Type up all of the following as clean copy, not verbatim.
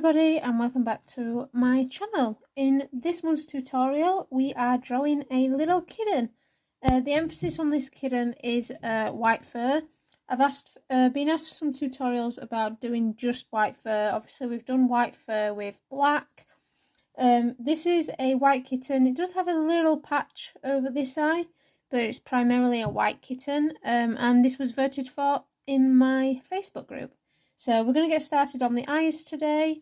everybody and welcome back to my channel. In this month's tutorial we are drawing a little kitten. The emphasis on this kitten is white fur. I've been asked for some tutorials about doing just white fur. Obviously we've done white fur with black. This is a white kitten. It does have a little patch over this eye, but it's primarily a white kitten, and this was voted for in my Facebook group. So we're going to get started on the eyes today.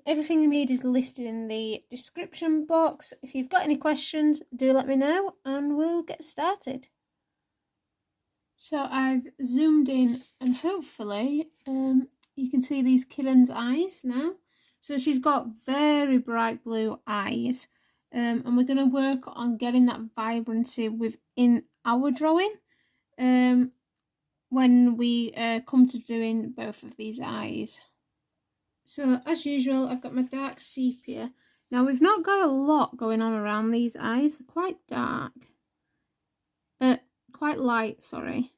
Everything you need is listed in the description box. If you've got any questions, do let me know and we'll get started. So I've zoomed in and hopefully you can see these kitten's eyes now. So she's got very bright blue eyes, and we're going to work on getting that vibrancy within our drawing when we come to doing both of these eyes. So as usual, I've got my dark sepia. Now we've not got a lot going on around these eyes. They're quite dark, quite light, sorry,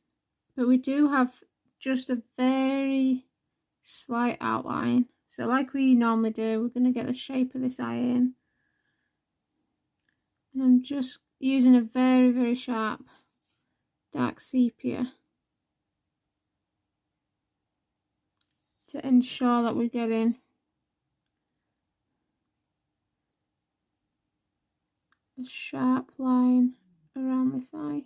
but we do have just a very slight outline. So like we normally do, we're going to get the shape of this eye in, and I'm just using a very sharp dark sepia to ensure that we're getting a sharp line around this eye.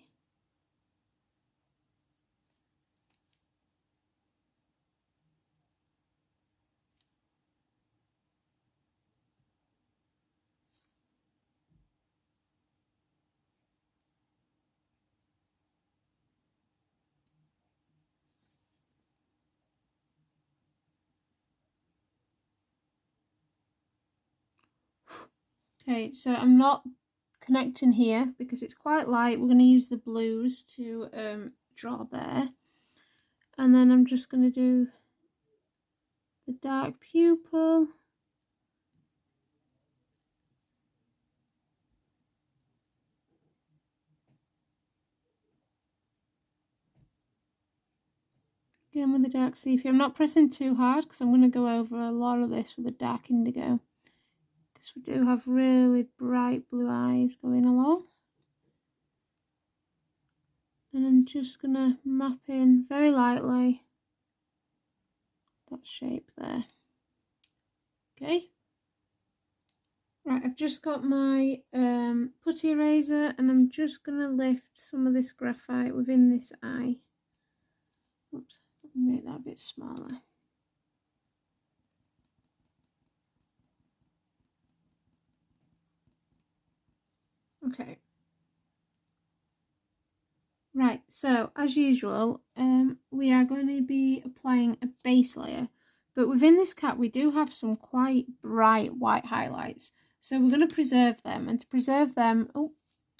Okay, so I'm not connecting here because it's quite light. We're going to use the blues to draw there. And then I'm just going to do the dark pupil. Again with the dark sepia. I'm not pressing too hard because I'm going to go over a lot of this with the dark indigo, because we do have really bright blue eyes going along. And I'm just going to map in very lightly that shape there. Okay. Right, I've just got my putty eraser and I'm just going to lift some of this graphite within this eye. Oops, let me make that a bit smaller. Okay. Right, so as usual, we are going to be applying a base layer, but within this cat we do have some quite bright white highlights. So we're going to preserve them, and to preserve them,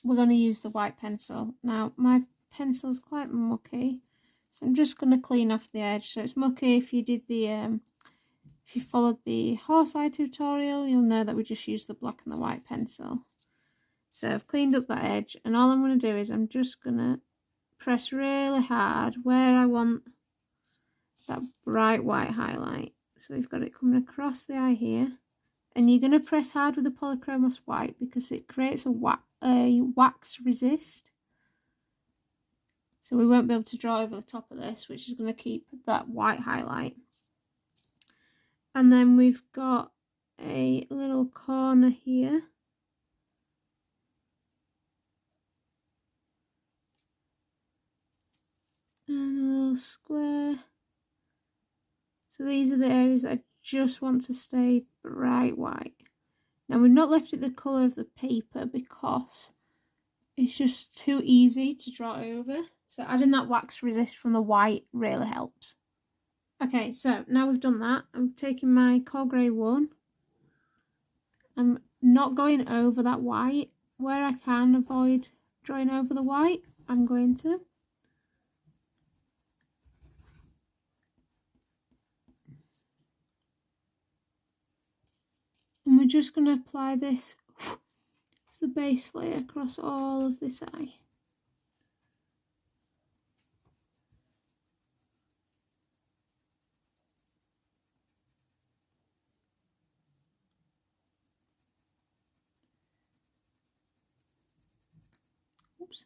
we're going to use the white pencil. Now my pencil is quite mucky, so I'm just going to clean off the edge. So it's mucky. If you did the, if you followed the horse eye tutorial, you'll know that we just used the black and the white pencil. So I've cleaned up that edge, and all I'm going to do is I'm just going to press really hard where I want that bright white highlight. So we've got it coming across the eye here, and you're going to press hard with the Polychromos white because it creates a wax resist, so we won't be able to draw over the top of this, which is going to keep that white highlight. And then we've got a little corner here, and a little square. So these are the areas that I just want to stay bright white. Now we've not left it the colour of the paper because it's just too easy to draw over. So adding that wax resist from the white really helps. Okay, so now we've done that, I'm taking my Core Grey 1. I'm not going over that white. Where I can avoid drawing over the white, I'm going to. And we're just going to apply this as the base layer across all of this eye. Oops.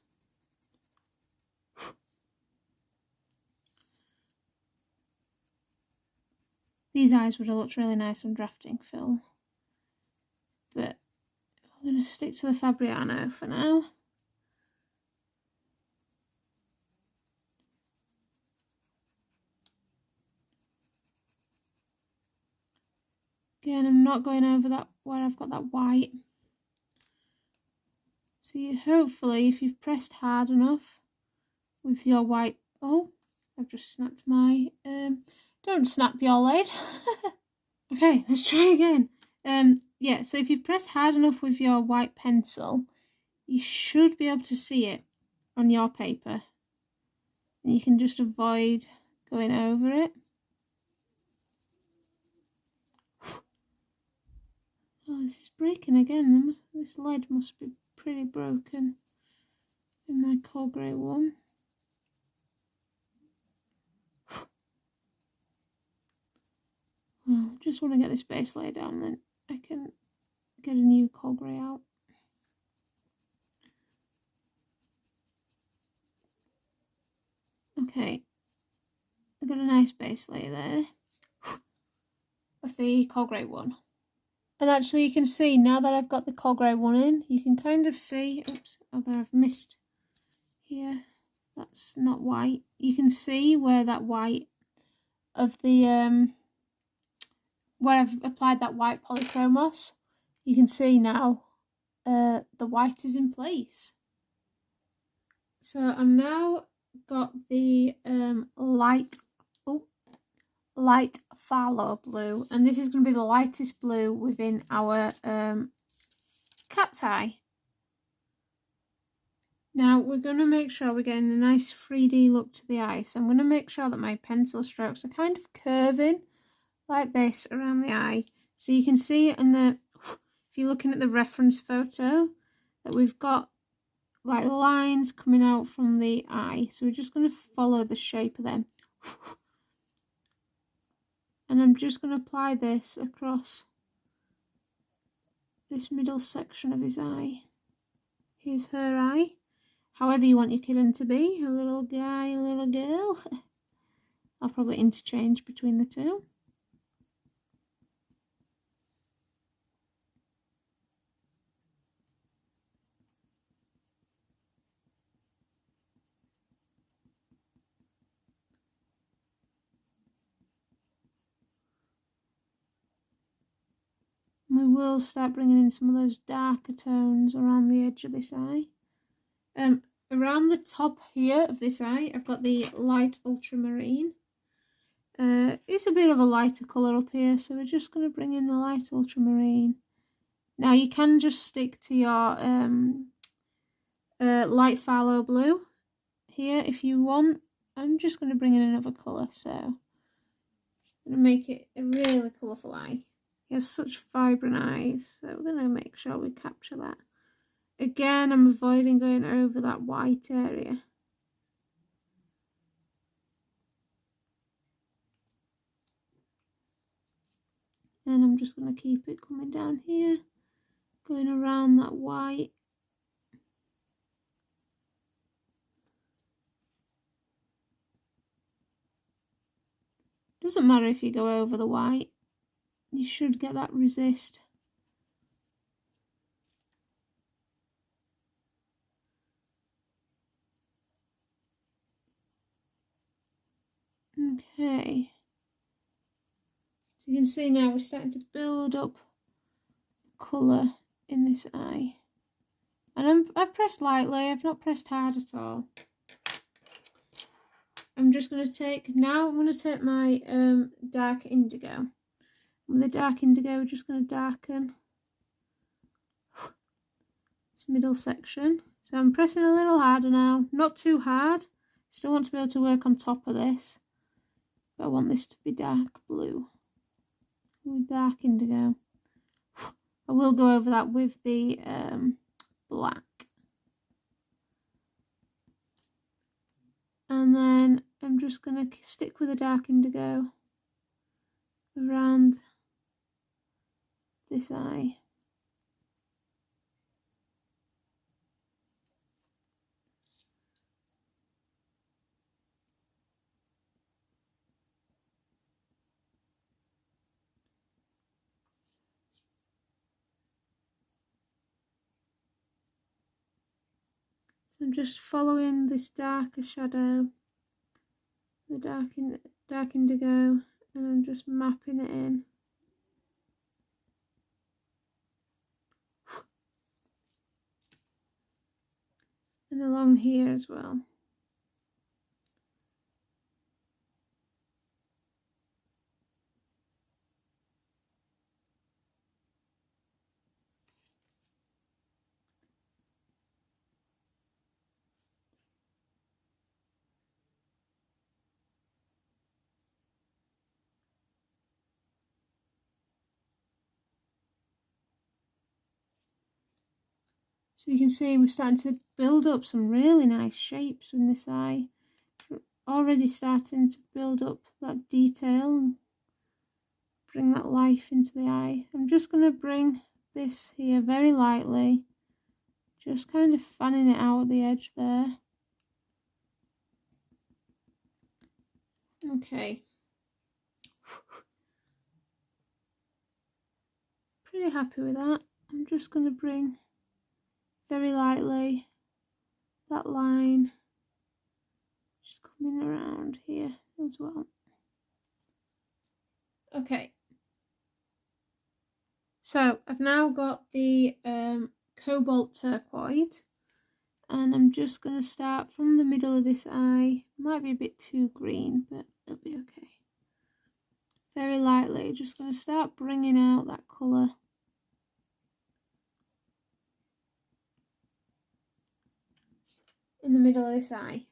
These eyes would have looked really nice on drafting film, but I'm going to stick to the Fabriano for now. Again, I'm not going over that where I've got that white. See, hopefully if you've pressed hard enough with your white, oh, I've just snapped my, don't snap your lid. Okay, let's try again. Yeah, so if you've pressed hard enough with your white pencil, you should be able to see it on your paper. And you can just avoid going over it. Oh, this is breaking again. This lead must be pretty broken in my coal grey one. Well, just want to get this base layer down, then I can get a new coal grey out. Okay, I've got a nice base layer there of the coal grey one. And actually you can see, now that I've got the coal grey one in, you can kind of see, oops, although I've missed here, that's not white. You can see where that white of the, where I've applied that white polychromos, you can see now the white is in place. So I'm now got the light phthalo blue, and this is going to be the lightest blue within our cat's eye. Now we're going to make sure we're getting a nice 3D look to the eye, so I'm going to make sure that my pencil strokes are kind of curving like this around the eye, so you can see in the, if you're looking at the reference photo, that we've got like lines coming out from the eye, so we're just going to follow the shape of them. And I'm just going to apply this across this middle section of his eye. Here's her eye. However you want your kitten to be, a little guy, a little girl. I'll probably interchange between the two. We will start bringing in some of those darker tones around the edge of this eye. Around the top here of this eye, I've got the light ultramarine. It's a bit of a lighter colour up here, so we're just going to bring in the light ultramarine. Now you can just stick to your light phthalo blue here if you want. I'm just going to bring in another colour, so I'm going to make it a really colourful eye. He has such vibrant eyes, so we're going to make sure we capture that. Again, I'm avoiding going over that white area. And I'm just going to keep it coming down here, going around that white. Doesn't matter if you go over the white, you should get that resist. Okay. So you can see now we're starting to build up colour in this eye. And I've pressed lightly, I've not pressed hard at all. I'm just going to take, now I'm going to take my dark indigo. With the dark indigo, we're just going to darken this middle section. So I'm pressing a little harder now, not too hard. Still want to be able to work on top of this, but I want this to be dark blue with dark indigo. I will go over that with the black. And then I'm just going to stick with the dark indigo around this eye. So I'm just following this darker shadow, the dark indigo, and I'm just mapping it in. And along here as well. So you can see we're starting to build up some really nice shapes in this eye. We're already starting to build up that detail and bring that life into the eye. I'm just going to bring this here very lightly, just kind of fanning it out at the edge there. Okay. Pretty happy with that. I'm just going to bring very lightly that line just coming around here as well. Okay, so I've now got the Cobalt Turquoise, and I'm just going to start from the middle of this eye. Might be a bit too green, but it'll be okay. Very lightly, just going to start bringing out that colour. In the middle of this eye.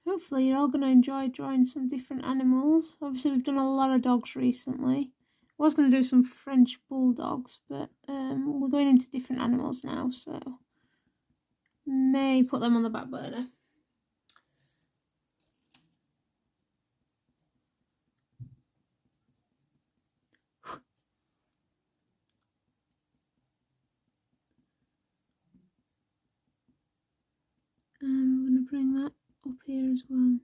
Hopefully you're all going to enjoy drawing some different animals. Obviously we've done a lot of dogs recently. I was going to do some French bulldogs, but we're going into different animals now, so may put them on the back burner. I'm going to bring that up here as well.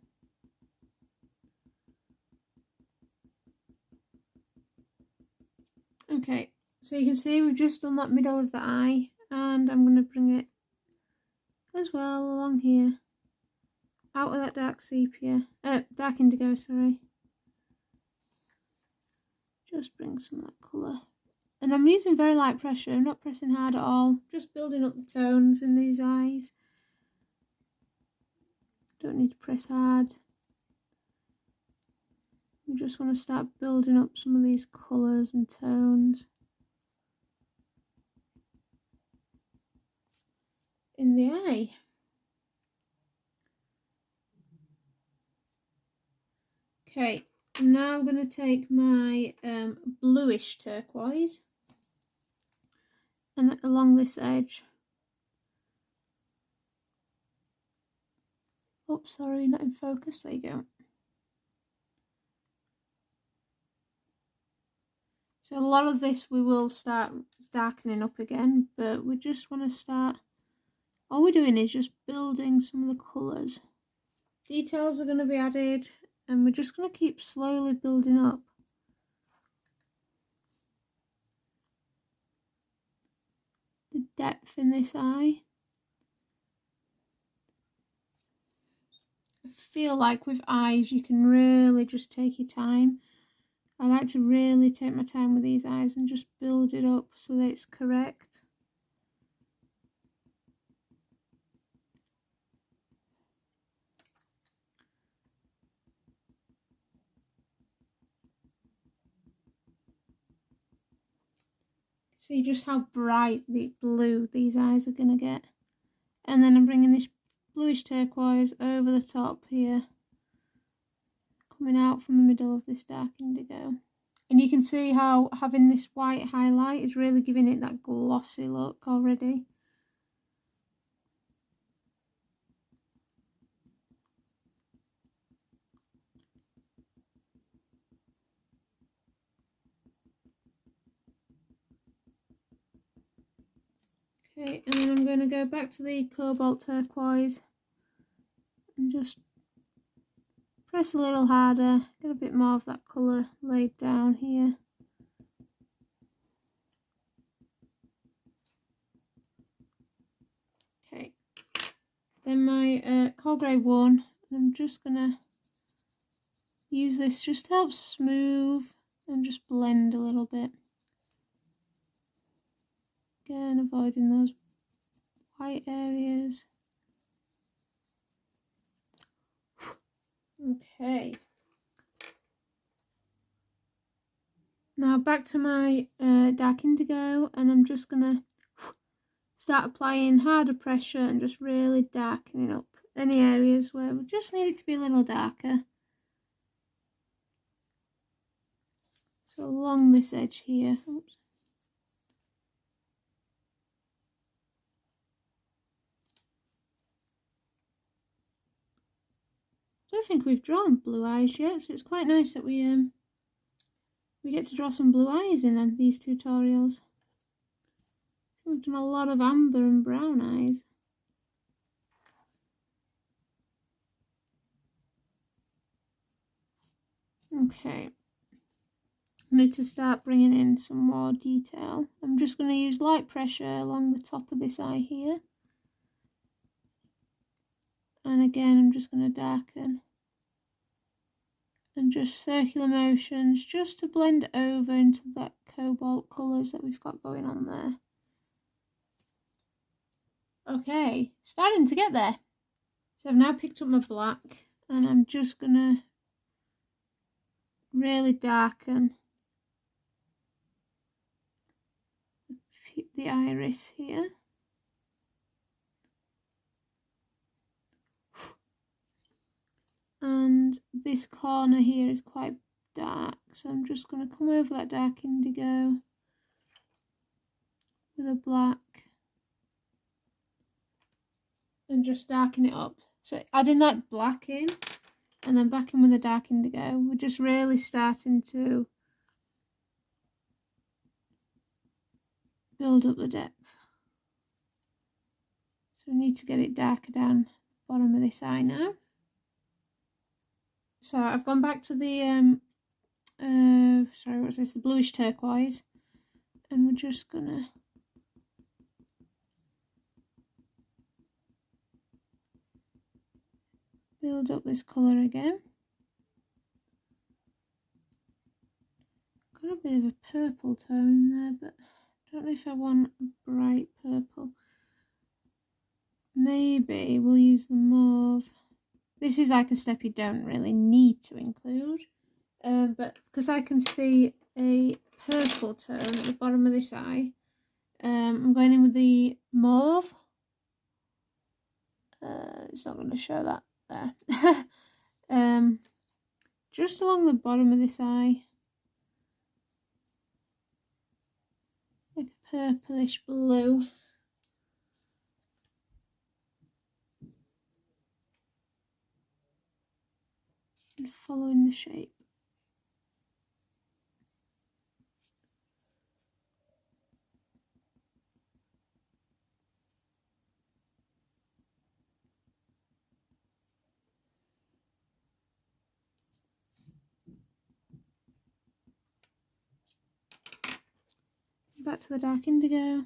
Okay, so you can see we've just done that middle of the eye, and I'm going to bring it as well along here, out of that dark sepia, dark indigo, sorry. Just bring some of that colour. And I'm using very light pressure, I'm not pressing hard at all, just building up the tones in these eyes. Don't need to press hard. We just want to start building up some of these colours and tones in the eye. Okay, now I'm going to take my bluish turquoise and along this edge. Oops, sorry, not in focus, there you go. So a lot of this we will start darkening up again, but we just want to start, all we're doing is just building some of the colours. Details are going to be added, and we're just going to keep slowly building up. The depth in this eye. I feel like with eyes you can really just take your time. I like to really take my time with these eyes and just build it up so that it's correct. See just how bright the blue these eyes are going to get. And then I'm bringing this bluish turquoise over the top here, coming out from the middle of this dark indigo. And you can see how having this white highlight is really giving it that glossy look already. Okay, and then I'm going to go back to the Cobalt Turquoise and just press a little harder, get a bit more of that colour laid down here. Okay, then my coal grey one, I'm just going to use this just to help smooth and just blend a little bit. Again, avoiding those white areas. Okay. Now back to my dark indigo, and I'm just going to start applying harder pressure and just really darkening up any areas where we just need it to be a little darker. So along this edge here. Oops. I don't think we've drawn blue eyes yet, so it's quite nice that we get to draw some blue eyes in these tutorials. We've done a lot of amber and brown eyes. Okay, I need to start bringing in some more detail. I'm just going to use light pressure along the top of this eye here. And again, I'm just going to darken. And just circular motions just to blend over into that cobalt colours that we've got going on there. Okay, starting to get there. So I've now picked up my black and I'm just going to really darken the iris here. And this corner here is quite dark, so I'm just going to come over that dark indigo with a black and just darken it up. So adding that black in and then back in with a dark indigo, we're just really starting to build up the depth. So we need to get it darker down the bottom of this eye now. So I've gone back to the sorry, what's this? The bluish turquoise, and we're just gonna build up this colour again. Got a bit of a purple tone in there, but I don't know if I want a bright purple. Maybe we'll use the mauve. This is like a step you don't really need to include, but because I can see a purple tone at the bottom of this eye, I'm going in with the mauve. It's not going to show that there. Just along the bottom of this eye, like a purplish blue. And following the shape. Back to the dark indigo.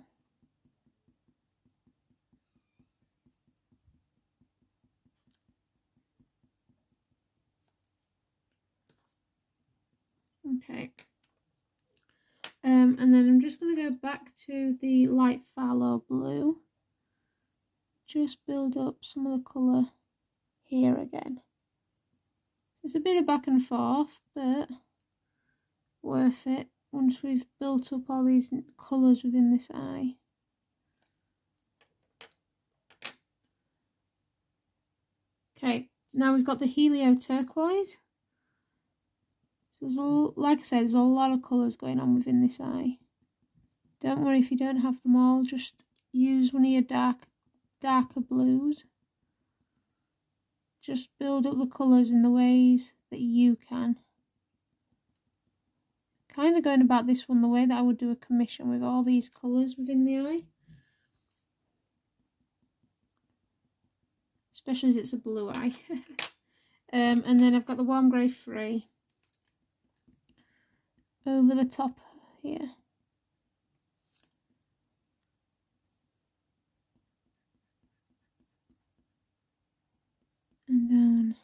Okay. And then I'm just going to go back to the light phthalo blue. Just build up some of the colour here again. It's a bit of back and forth, but worth it once we've built up all these colours within this eye. Okay, now we've got the Helio Turquoise. So there's like I said, there's a lot of colours going on within this eye. Don't worry if you don't have them all, just use one of your darker blues. Just build up the colours in the ways that you can. Kind of going about this one the way that I would do a commission with all these colours within the eye. especially as it's a blue eye. And then I've got the warm grey 3 over the top here. And down.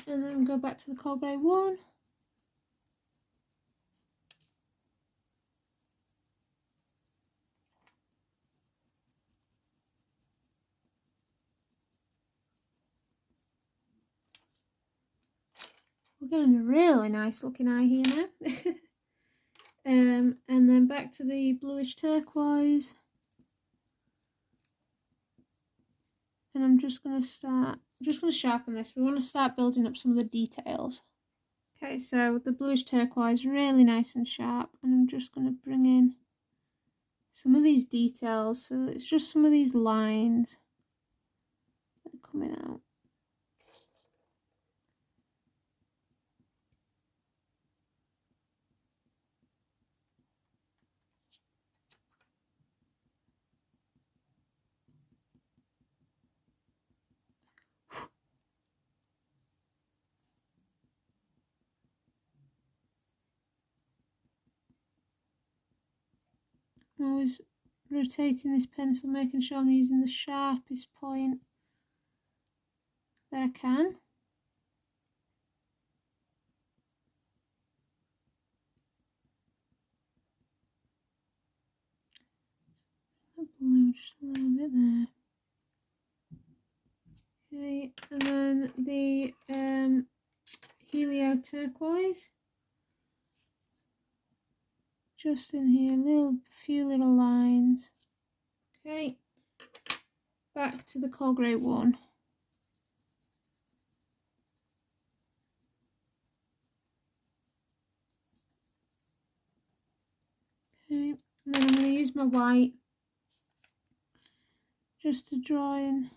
And then go back to the cold grey 1. We're getting a really nice looking eye here now. And then back to the bluish turquoise. And I'm just going to sharpen this. We want to start building up some of the details. Okay, so the bluish turquoise, really nice and sharp. And I'm just going to bring in some of these details. So it's just some of these lines that are coming out. I'm always rotating this pencil, making sure I'm using the sharpest point that I can. Blue just a little bit there. Okay, and then the Helio Turquoise. Just in here, few little lines. Okay, back to the cold grey 1. Okay, and then I'm going to use my white just to draw in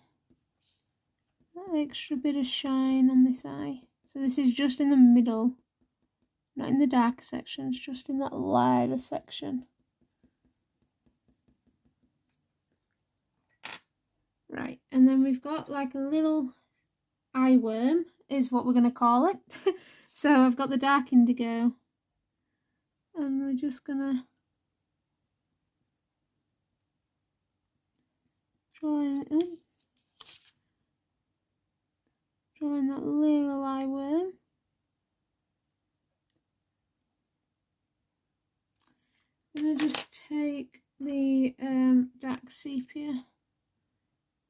that extra bit of shine on this eye. So this is just in the middle, not in the darker sections, just in that lighter section. Right, and then we've got like a little eye worm, is what we're going to call it. So I've got the dark indigo, and we're just going to drawing that little eye worm. I'm going to just take the dark sepia.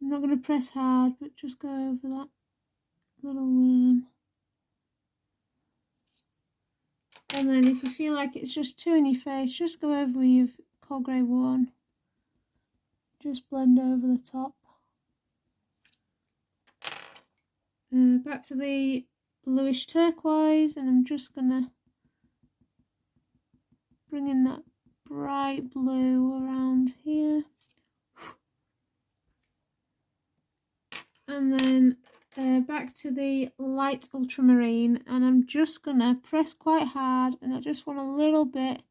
I'm not going to press hard, but just go over that little worm. And then if you feel like it's just too in your face, just go over with your cold grey 1. Just blend over the top. Back to the bluish turquoise, and I'm just going to bring in that bright blue around here. And then back to the light ultramarine, and I'm just going to press quite hard, and I just want a little bit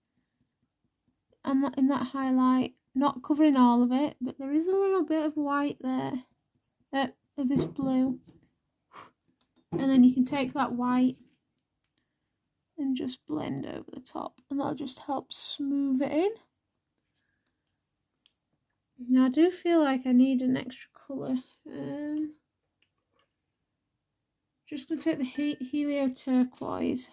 in that highlight, not covering all of it, but there is a little bit of white there, of this blue. And then you can take that white and just blend over the top, and that'll just help smooth it in. Now I do feel like I need an extra colour. Just going to take the Helio Turquoise.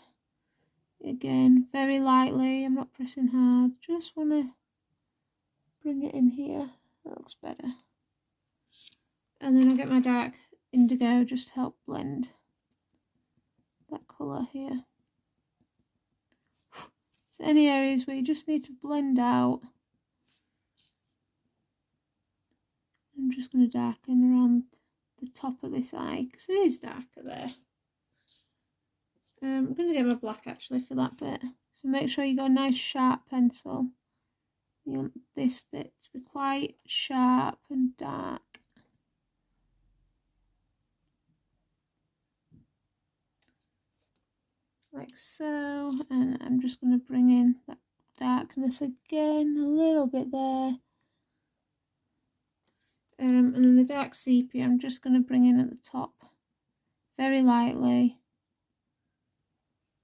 Again, very lightly, I'm not pressing hard. Just want to bring it in here. That looks better. And then I'll get my dark indigo just to help blend that colour here. So any areas where you just need to blend out, I'm just going to darken around the top of this eye because it is darker there. I'm going to get my black actually for that bit. So make sure you got a nice sharp pencil. You want this bit to be quite sharp and dark. Like so, and I'm just going to bring in that darkness again, a little bit there. And then the dark sepia, I'm just going to bring in at the top very lightly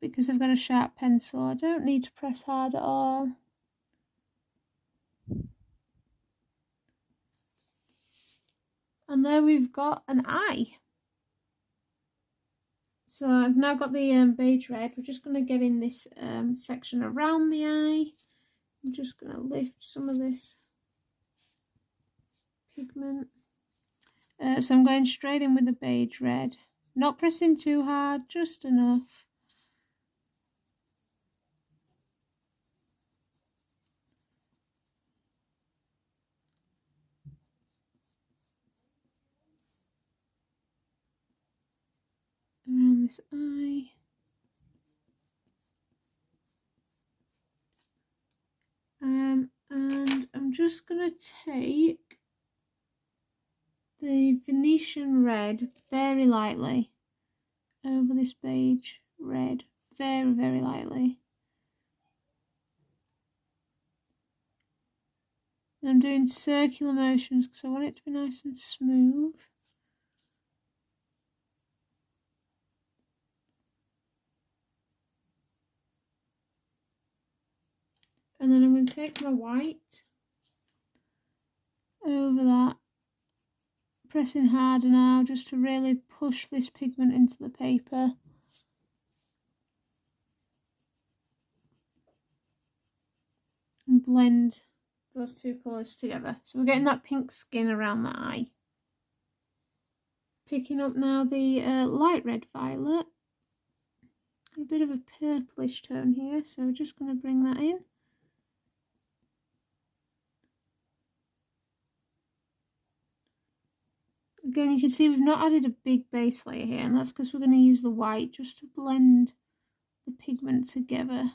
because I've got a sharp pencil. I don't need to press hard at all. And there we've got an eye. So I've now got the beige red. We're just going to get in this section around the eye. I'm just going to lift some of this pigment. So I'm going straight in with the beige red. Not pressing too hard, just enough. Around this eye. And I'm just going to take the Venetian red very lightly over this beige red, very, very lightly. And I'm doing circular motions because I want it to be nice and smooth. And then I'm going to take my white over that, pressing harder now just to really push this pigment into the paper. And blend those two colours together. So we're getting that pink skin around the eye. Picking up now the light red violet. Got a bit of a purplish tone here, so we're just going to bring that in. Again, you can see we've not added a big base layer here, and that's because we're going to use the white just to blend the pigment together.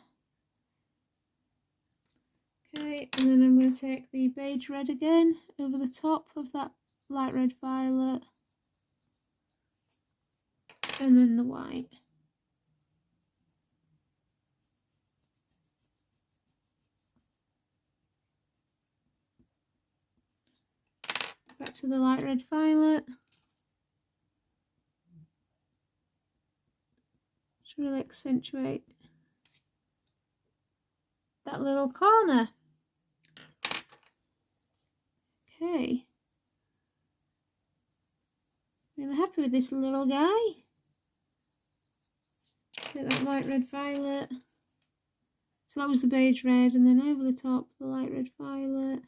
Okay, and then I'm going to take the beige red again over the top of that light red violet, and then the white. Back to the light red violet. To really accentuate that little corner. Okay. Really happy with this little guy. Take that light red violet. So that was the beige red, and then over the top the light red violet.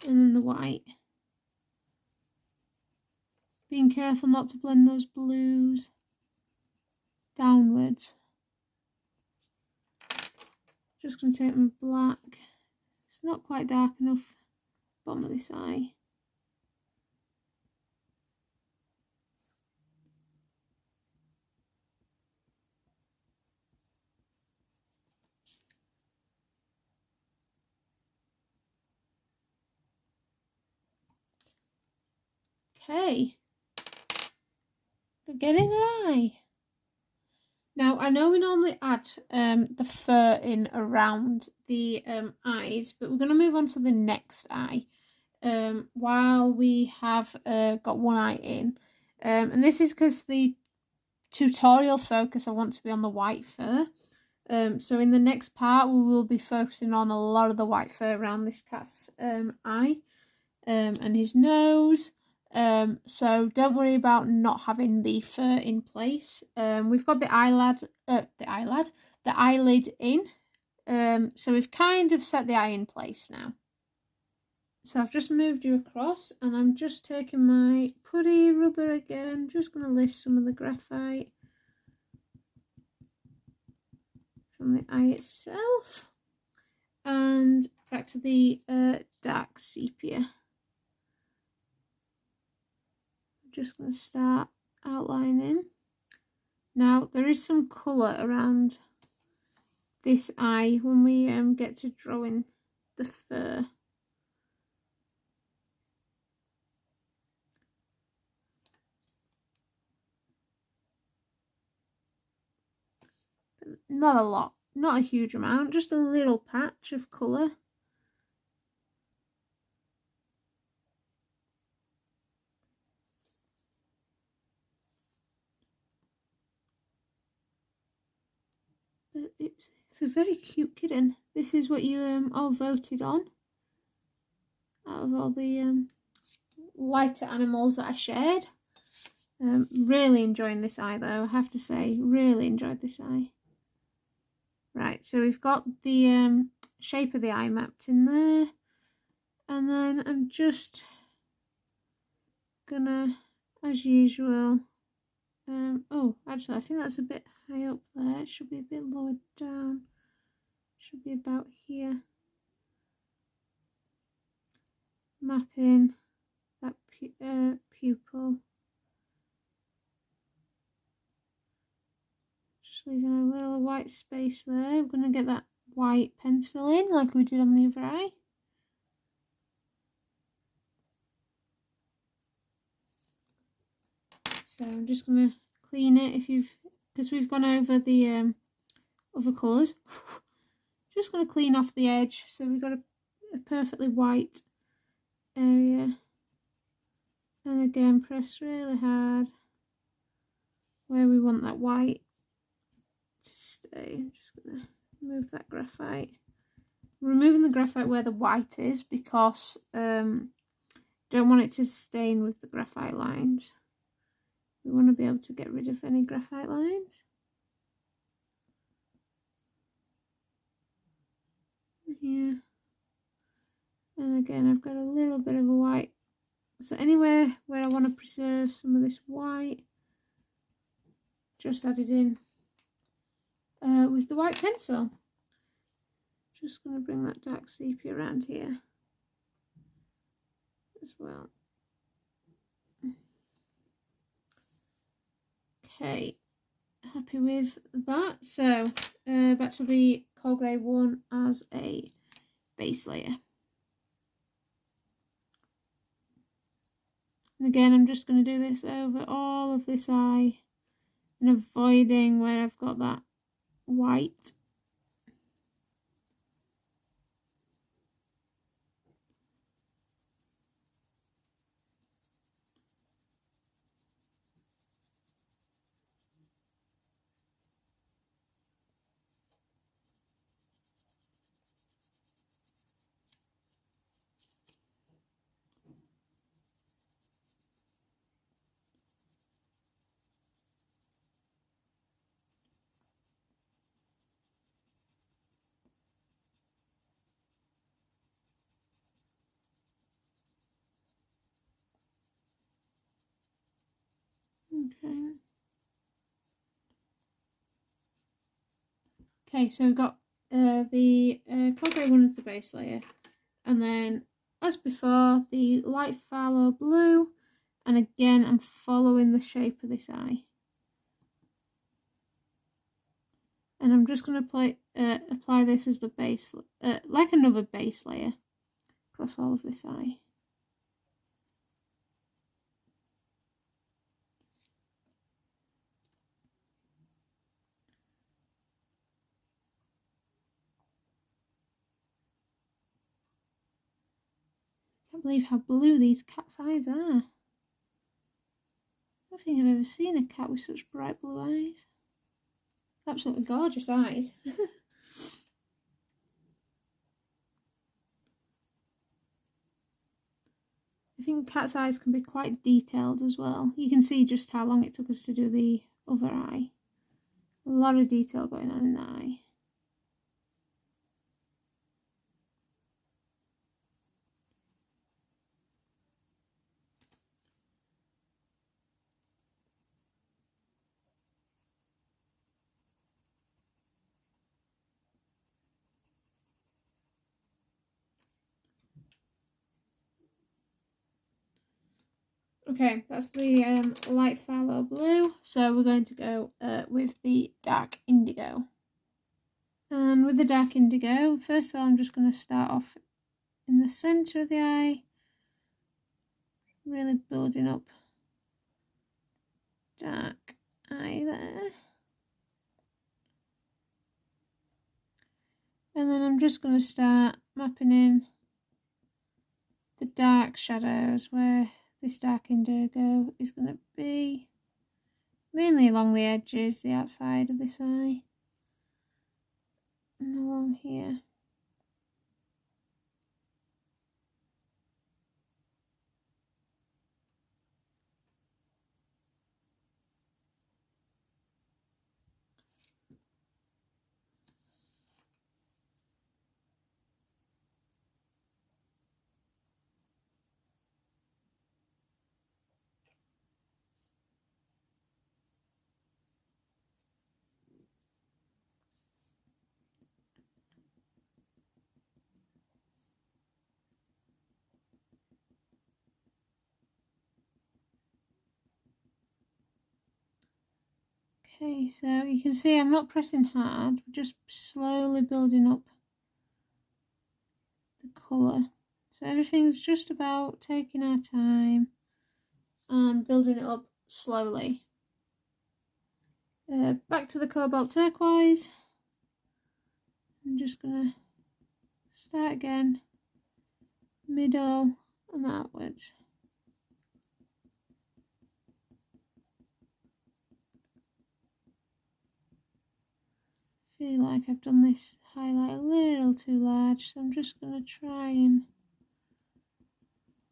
And then the white. Being careful not to blend those blues downwards. Just going to take my black. It's not quite dark enough, bottom of this eye. Okay. Getting an eye. Now, I know we normally add the fur in around the eyes, but we're going to move on to the next eye while we have got one eye in. And this is because the tutorial focus I want to be on the white fur. So in the next part, we will be focusing on a lot of the white fur around this cat's eye and his nose. So don't worry about not having the fur in place. We've got the eyelid in. So we've kind of set the eye in place now. So I've just moved you across, and I'm just taking my putty rubber again, just going to lift some of the graphite from the eye itself, and back to the dark sepia. Just going to start outlining. Now there is some colour around this eye when we get to drawing the fur. Not a lot, not a huge amount, just a little patch of colour. It's a very cute kitten. This is what you all voted on out of all the lighter animals that I shared. Really enjoying this eye though, I have to say, really enjoyed this eye. Right, so we've got the shape of the eye mapped in there, and then I'm just gonna, as usual, oh, actually I think that's a bit high up there. It should be a bit lower down. Should be about here. Mapping that pupil. Just leaving a little white space there. We're going to get that white pencil in like we did on the other eye. So I'm just going to clean it because we've gone over the other colours. Just going to clean off the edge so we've got a perfectly white area. And again, press really hard where we want that white to stay. I'm just going to remove that graphite. Removing the graphite where the white is because don't want it to stain with the graphite lines. We want to be able to get rid of any graphite lines. Here. And again, I've got a little bit of a white. So anywhere where I want to preserve some of this white, just add it in with the white pencil. Just going to bring that dark sepia around here as well. Okay, happy with that. So back to the coal grey one as a base layer. And again, I'm just going to do this over all of this eye and avoiding where I've got that white. Okay, so we've got the coal grey one as the base layer, and then as before the light phthalo blue, and again I'm following the shape of this eye, and I'm just going to apply this as the base, like another base layer across all of this eye. I can't believe how blue these cat's eyes are. I don't think I've ever seen a cat with such bright blue eyes. Absolutely gorgeous eyes. I think cat's eyes can be quite detailed as well. You can see just how long it took us to do the other eye. A lot of detail going on in that eye. Okay, that's the light phthalo blue. So we're going to go with the dark indigo. And with the dark indigo, first of all, I'm just going to start off in the centre of the eye, really building up dark eye there. And then I'm just going to start mapping in the dark shadows where this dark indigo is going to be, mainly along the edges, the outside of this eye. and along here. Okay, so you can see I'm not pressing hard, we're just slowly building up the colour. So everything's just about taking our time and building it up slowly. Back to the Cobalt Turquoise. I'm just going to start again, middle and outwards. I feel like I've done this highlight a little too large, so I'm just going to try and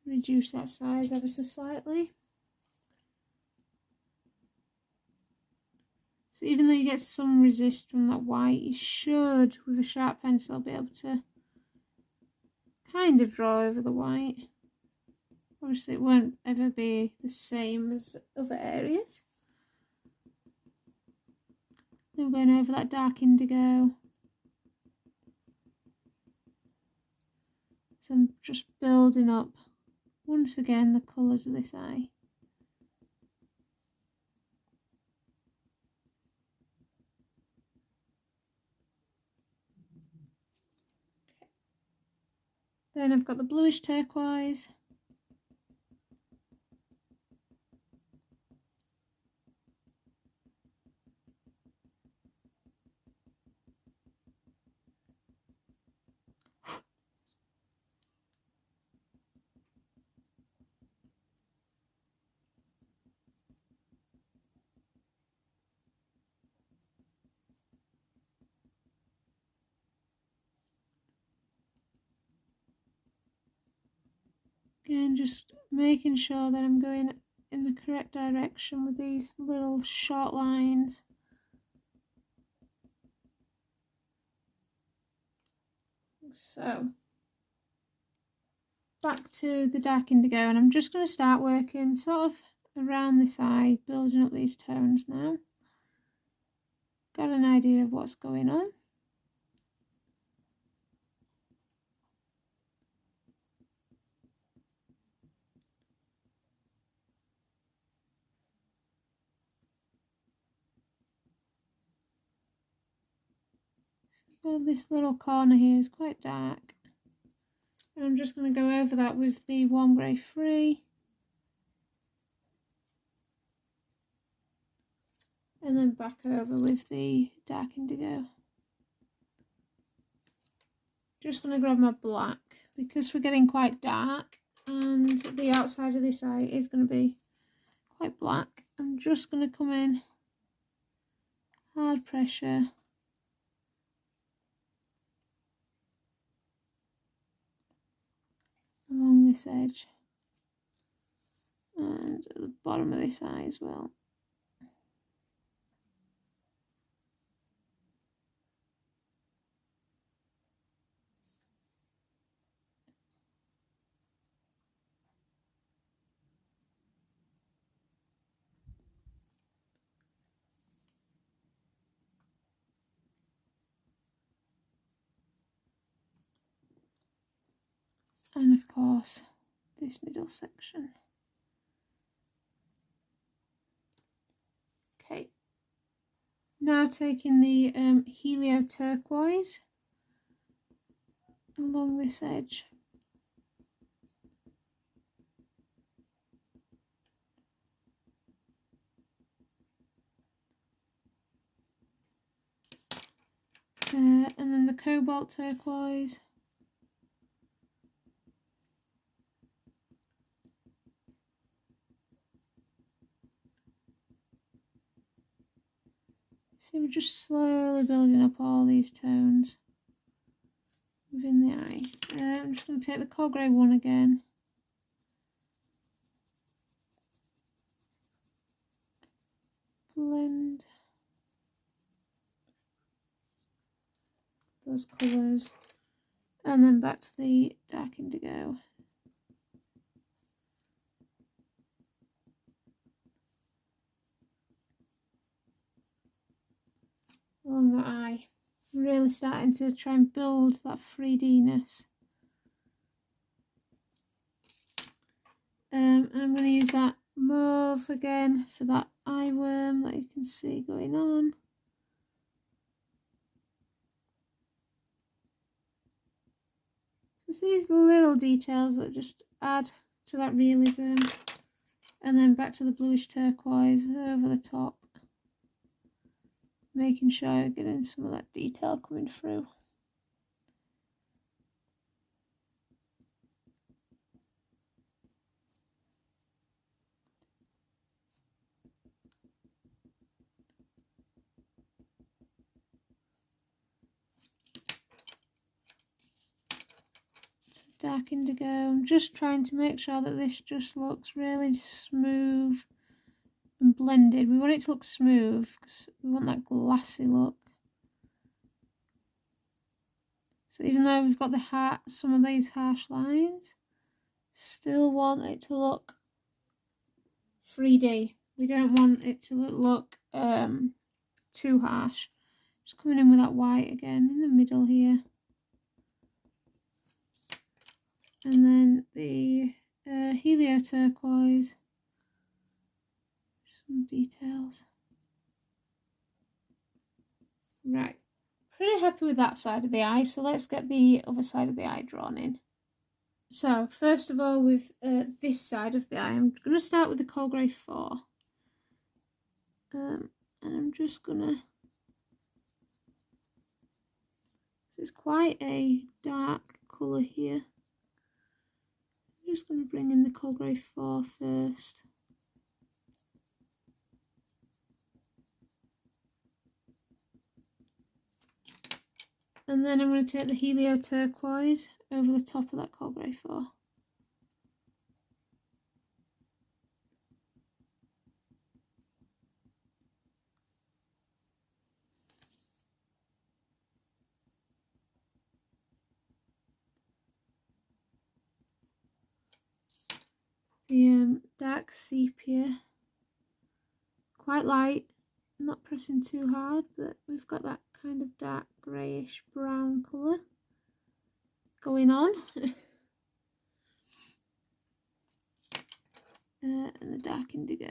reduce that size ever so slightly. So even though you get some resist from that white, you should, with a sharp pencil, be able to kind of draw over the white. Obviously it won't ever be the same as other areas. Now we're going over that dark indigo. So I'm just building up, once again, the colours of this eye. Then I've got the bluish turquoise. Again, just making sure that I'm going in the correct direction with these little short lines. So, back to the dark indigo, and I'm just going to start working sort of around this eye, building up these tones now. Got an idea of what's going on. Well, this little corner here is quite dark, and I'm just going to go over that with the warm grey 3, and then back over with the dark indigo. Just going to grab my black because we're getting quite dark and the outside of this eye is going to be quite black. I'm just going to come in, hard pressure, along this edge and at the bottom of this eye as well. And of course this middle section. Okay, now taking the Helio Turquoise along this edge. And then the Cobalt Turquoise. See, we're just slowly building up all these tones within the eye. I'm just going to take the coal grey one again. Blend those colours. And then back to the dark indigo. Along that eye. Really starting to try and build that 3D-ness. And I'm going to use that mauve again for that eye worm that you can see going on. Just these little details that just add to that realism. And then back to the bluish turquoise over the top. Making sure you're getting some of that detail coming through. Dark indigo. I'm just trying to make sure that this just looks really smooth and blended. We want it to look smooth because we want that glassy look. So even though we've got some of these harsh lines, still want it to look 3D. We don't want it to look too harsh. Just coming in with that white again in the middle here. And then the Helio Turquoise. Some details. Right. Pretty happy with that side of the eye, so let's get the other side of the eye drawn in. So, first of all, with this side of the eye, I'm going to start with the Coal Grey 4. And I'm just going to... This is quite a dark colour here. I'm just going to bring in the Coal Grey 4 first. And then I'm going to take the Helio Turquoise over the top of that Coal Grey 4. The dark sepia, quite light, not pressing too hard, but we've got that kind of dark greyish brown colour going on. And the dark indigo.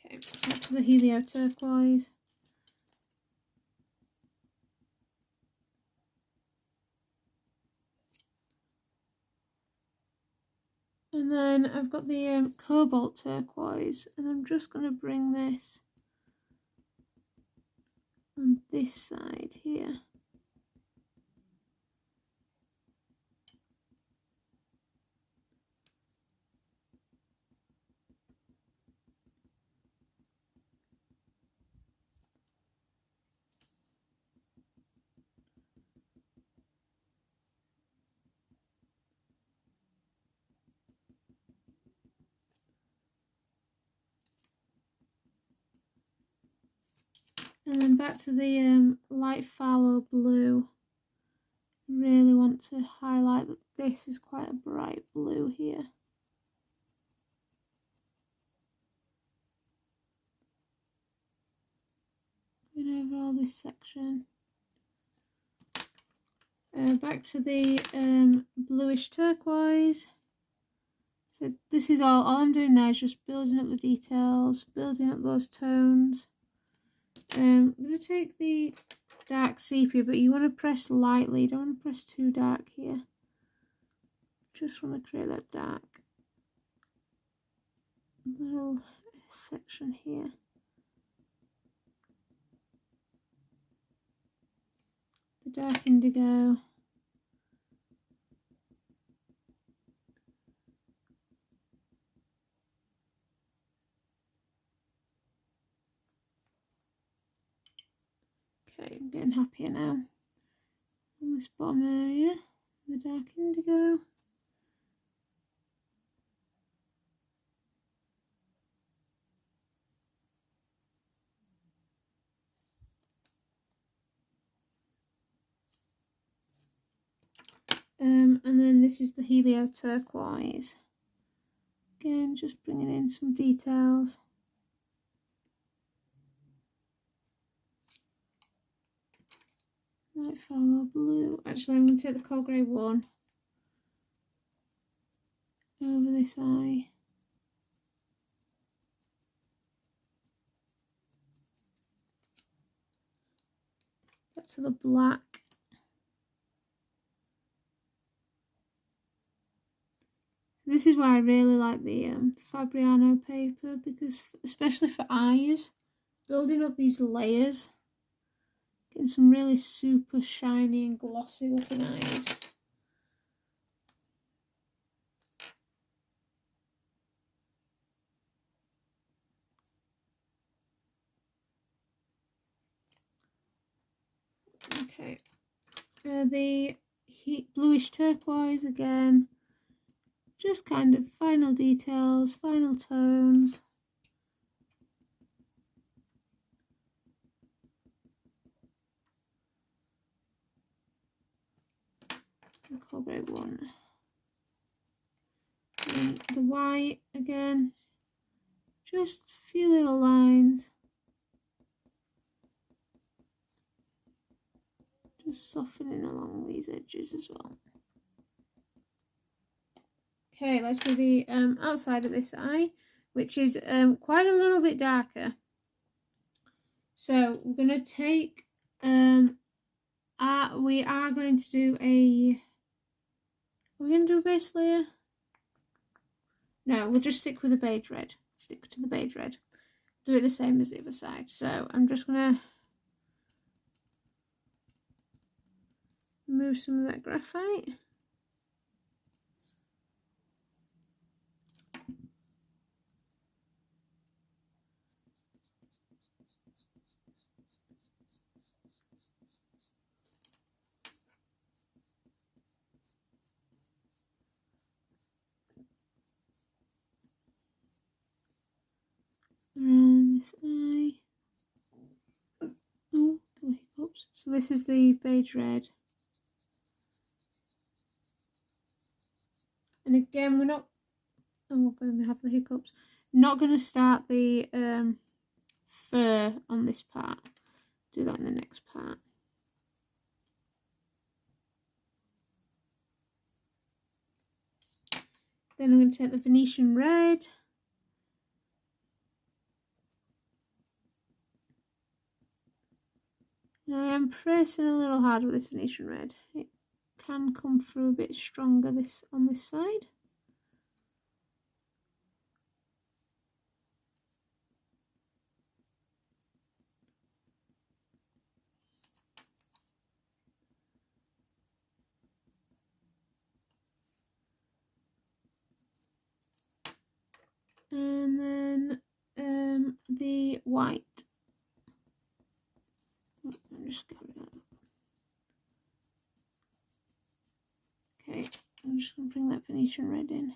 Okay, back to the Helio Turquoise. And then I've got the Cobalt Turquoise, and I'm just going to bring this on this side here. And then back to the light phthalo blue. Really want to highlight that this is quite a bright blue here. Going over all this section. Back to the bluish turquoise. So this is all I'm doing now is just building up the details, building up those tones. I'm going to take the dark sepia, but you want to press lightly, you don't want to press too dark here. Just want to create that dark little section here. dark indigo. Okay, I'm getting happier now. On this bottom area, the dark indigo. And then this is the Helio Turquoise. Again, just bringing in some details. Light phthalo blue. Actually, I'm going to take the coal grey one over this eye. Back to the black. This is why I really like the Fabriano paper, because especially for eyes, building up these layers, getting some really super shiny and glossy looking eyes. Okay, the Bluish Turquoise again. Just kind of final details, final tones. The Cobalt one. And the white again. Just a few little lines. Just softening along these edges as well. Okay, let's do the outside of this eye, which is quite a little bit darker. So we're going to take, we are going to do are we going to do a base layer? No, we'll just stick with the beige red. Stick to the beige red. Do it the same as the other side. So I'm just going to remove some of that graphite. Around this eye. Oh, got my hiccups. So this is the beige red. And again, we're not, oh, we're going to have the hiccups. Not going to start the fur on this part. Do that in the next part. Then I'm going to take the Venetian Red. And I am pressing a little hard with this Venetian Red. It can come through a bit stronger on this side. And then the white. I'm just getting that. Okay, I'm just going to bring that Venetian Red in.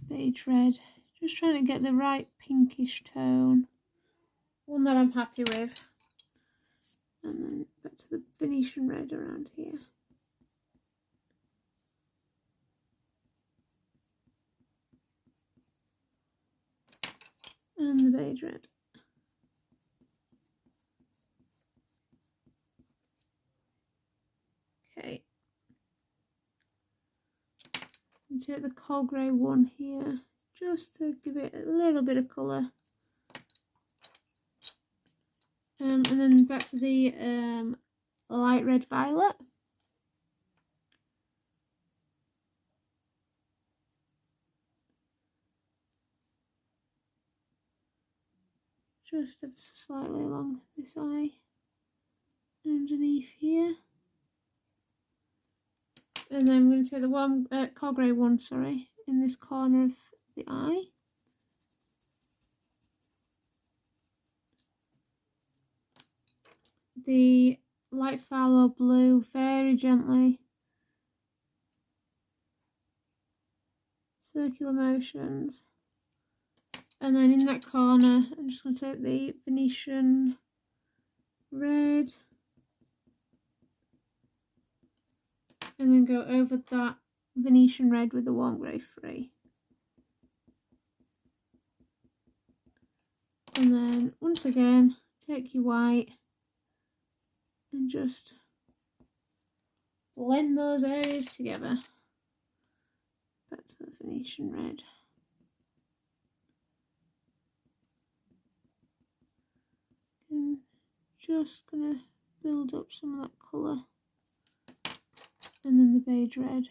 Beige Red. Just trying to get the right pinkish tone. One that I'm happy with. And then back to the Venetian Red around here. And the Beige Red. Okay. And take the coal grey one here, just to give it a little bit of colour. And then back to the light red violet. just ever so slightly along this eye, underneath here. And then I'm going to take the warm coal grey one, sorry, in this corner of the eye. The light phthalo blue very gently. Circular motions. And then in that corner, I'm just going to take the Venetian Red. And then go over that Venetian Red with the warm grey 3. And then once again, take your white and just blend those areas together. Back to the Venetian Red. And just gonna build up some of that colour. And then the Beige Red.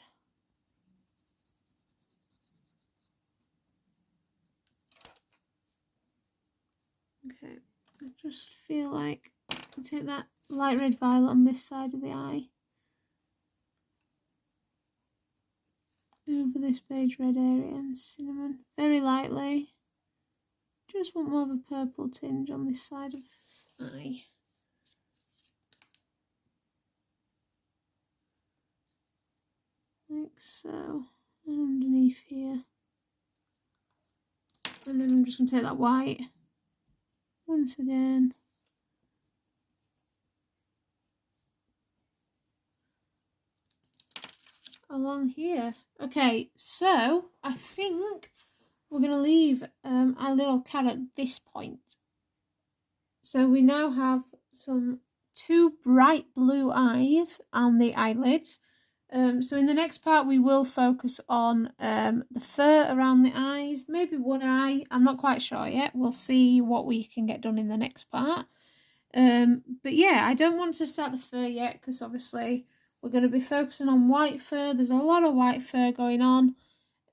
Okay, I just feel like I'll take that light red violet on this side of the eye. Over this beige red area and cinnamon, very lightly. Just want more of a purple tinge on this side of the eye. Like so, and underneath here. And then I'm just going to take that white once again. Along here. Okay, so I think we're going to leave our little cat at this point. So we now have two bright blue eyes on the eyelids. So in the next part we will focus on the fur around the eyes, maybe one eye, I'm not quite sure yet. We'll see what we can get done in the next part. But yeah, I don't want to start the fur yet because obviously we're going to be focusing on white fur. There's a lot of white fur going on.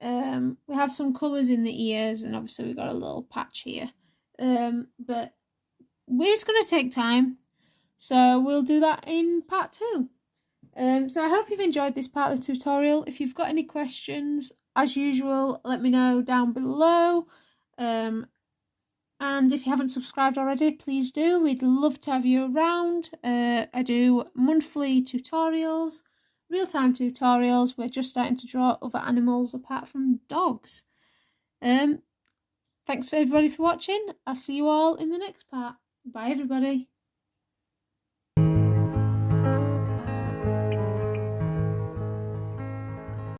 We have some colours in the ears and obviously we've got a little patch here. But it's going to take time. So we'll do that in part 2. So I hope you've enjoyed this part of the tutorial. If you've got any questions, as usual, let me know down below. And if you haven't subscribed already, please do. We'd love to have you around. I do monthly tutorials, real-time tutorials. We're just starting to draw other animals apart from dogs. Thanks everybody for watching. I'll see you all in the next part. Bye everybody.